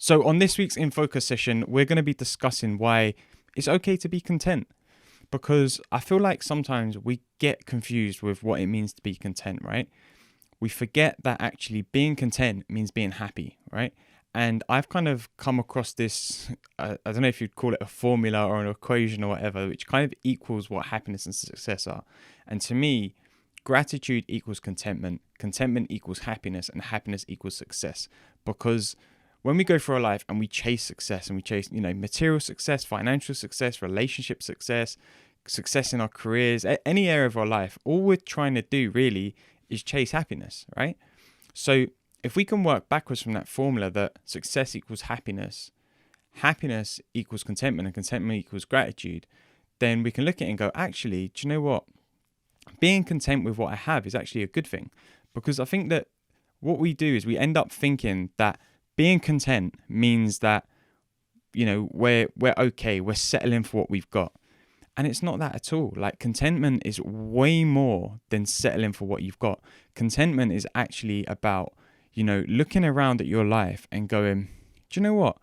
So, on this week's In Focus session, we're going to be discussing why it's okay to be content. Because I feel like sometimes we get confused with what it means to be content, right? We forget that actually being content means being happy, right? And I've kind of come across this, I don't know if you'd call it a formula or an equation or whatever, which kind of equals what happiness and success are. And to me, gratitude equals contentment, contentment equals happiness, and happiness equals success. Because when we go through our life and we chase success and we chase, material success, financial success, relationship success, success in our careers, any area of our life, all we're trying to do really is chase happiness, right? So if we can work backwards from that formula that success equals happiness, happiness equals contentment, and contentment equals gratitude, then we can look at it and go, actually, do you know what? Being content with what I have is actually a good thing. Because I think that what we do is we end up thinking that being content means that, we're okay, we're settling for what we've got. And it's not that at all. Like, contentment is way more than settling for what you've got. Contentment is actually about, looking around at your life and going, do you know what?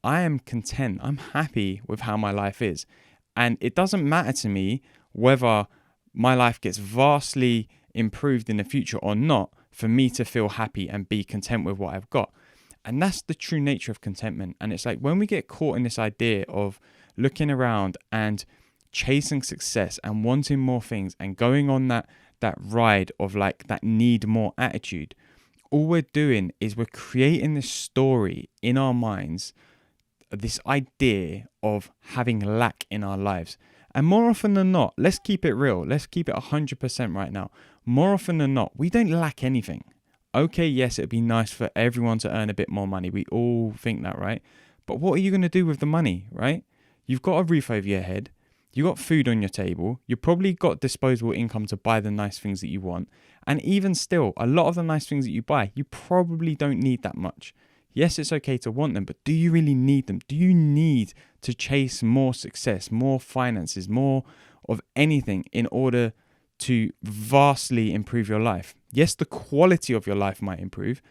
I am content. I'm happy with how my life is. And it doesn't matter to me whether my life gets vastly improved in the future or not, for me to feel happy and be content with what I've got. And that's the true nature of contentment. And it's like when we get caught in this idea of looking around and chasing success and wanting more things and going on that ride of like that need more attitude, all we're doing is we're creating this story in our minds, this idea of having lack in our lives. And more often than not, let's keep it real, let's keep it 100% right now, more often than not, we don't lack anything. Okay, yes, it'd be nice for everyone to earn a bit more money, we all think that, right? But what are you going to do with the money, right? You've got a roof over your head, you got food on your table, you probably got disposable income to buy the nice things that you want. And even still, a lot of the nice things that you buy, you probably don't need that much. Yes, it's okay to want them, but do you really need them? Do you need to chase more success, more finances, more of anything in order to vastly improve your life? Yes, the quality of your life might improve,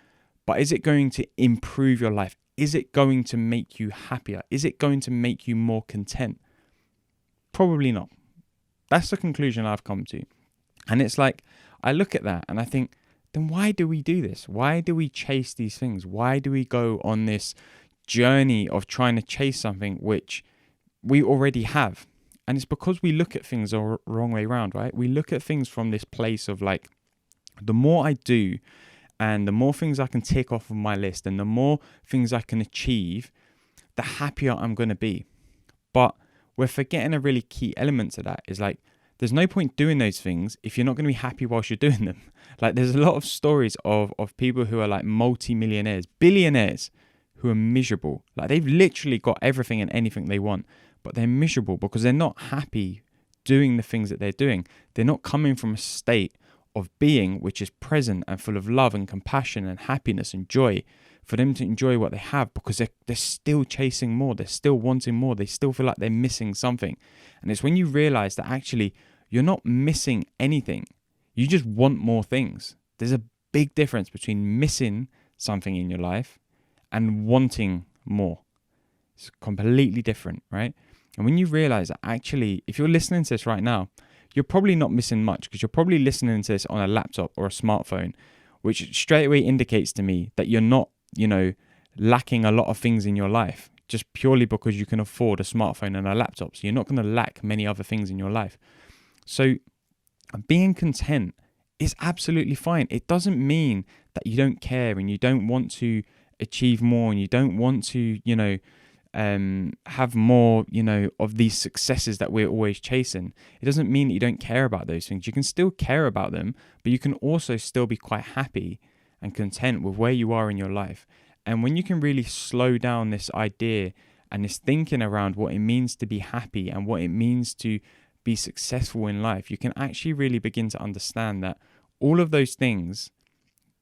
but is it going to improve your life? Is it going to make you happier? Is it going to make you more content? Probably not. That's the conclusion I've come to. And it's like, I look at that and I think, then why do we do this? Why do we chase these things? Why do we go on this journey of trying to chase something which we already have? And it's because we look at things the wrong way around, right? We look at things from this place of like, the more I do and the more things I can tick off of my list and the more things I can achieve, the happier I'm going to be. But we're forgetting a really key element to that is like, there's no point doing those things if you're not going to be happy whilst you're doing them. Like, there's a lot of stories of people who are like multi-millionaires, billionaires, who are miserable. Like, they've literally got everything and anything they want, but they're miserable because they're not happy doing the things that they're doing. They're not coming from a state of being which is present and full of love and compassion and happiness and joy, for them to enjoy what they have, because they're still chasing more, they're still wanting more, they still feel like they're missing something. And it's when you realize that actually you're not missing anything, you just want more things. There's a big difference between missing something in your life and wanting more. It's completely different, right? And when you realize that actually, if you're listening to this right now, you're probably not missing much, because you're probably listening to this on a laptop or a smartphone, which straight away indicates to me that you're not, lacking a lot of things in your life just purely because you can afford a smartphone and a laptop. So you're not going to lack many other things in your life. So being content is absolutely fine. It doesn't mean that you don't care and you don't want to achieve more and you don't want to, have more, of these successes that we're always chasing. It doesn't mean that you don't care about those things. You can still care about them, but you can also still be quite happy and content with where you are in your life. And when you can really slow down this idea and this thinking around what it means to be happy and what it means to be successful in life, you can actually really begin to understand that all of those things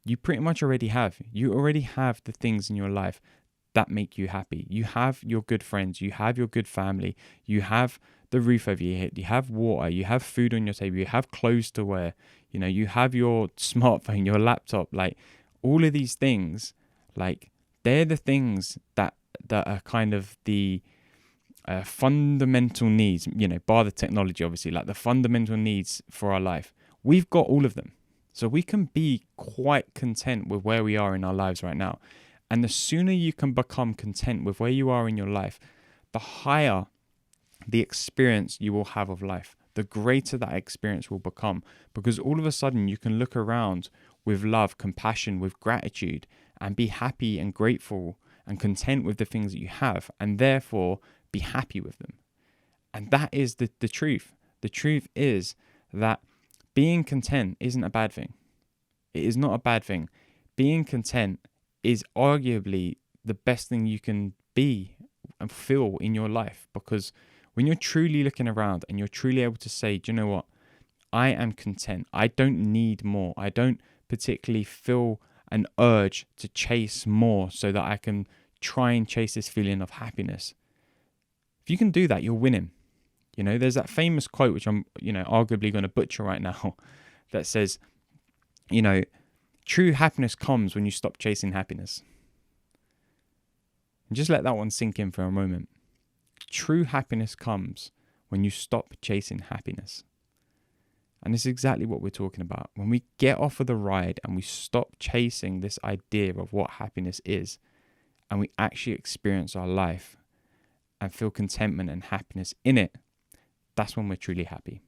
you pretty much already have. You already have the things in your life that make you happy. You have your good friends, you have your good family, you have the roof over your head, you have water, you have food on your table, you have clothes to wear, you have your smartphone, your laptop, like all of these things, like They're the things that are kind of the fundamental needs, bar the technology, obviously, like the fundamental needs for our life. We've got all of them. So we can be quite content with where we are in our lives right now. And the sooner you can become content with where you are in your life, the higher the experience you will have of life, the greater that experience will become. Because all of a sudden you can look around with love, compassion, with gratitude, and be happy and grateful and content with the things that you have, and therefore be happy with them. And that is the truth. The truth is that being content isn't a bad thing. It is not a bad thing. Being content is arguably the best thing you can be and feel in your life, because when you're truly looking around and you're truly able to say, do you know what? I am content. I don't need more. I don't particularly feel an urge to chase more so that I can try and chase this feeling of happiness. If you can do that, you're winning. There's that famous quote, which I'm, arguably going to butcher right now, that says, true happiness comes when you stop chasing happiness. And just let that one sink in for a moment. True happiness comes when you stop chasing happiness. And this is exactly what we're talking about. When we get off of the ride and we stop chasing this idea of what happiness is, and we actually experience our life and feel contentment and happiness in it, that's when we're truly happy.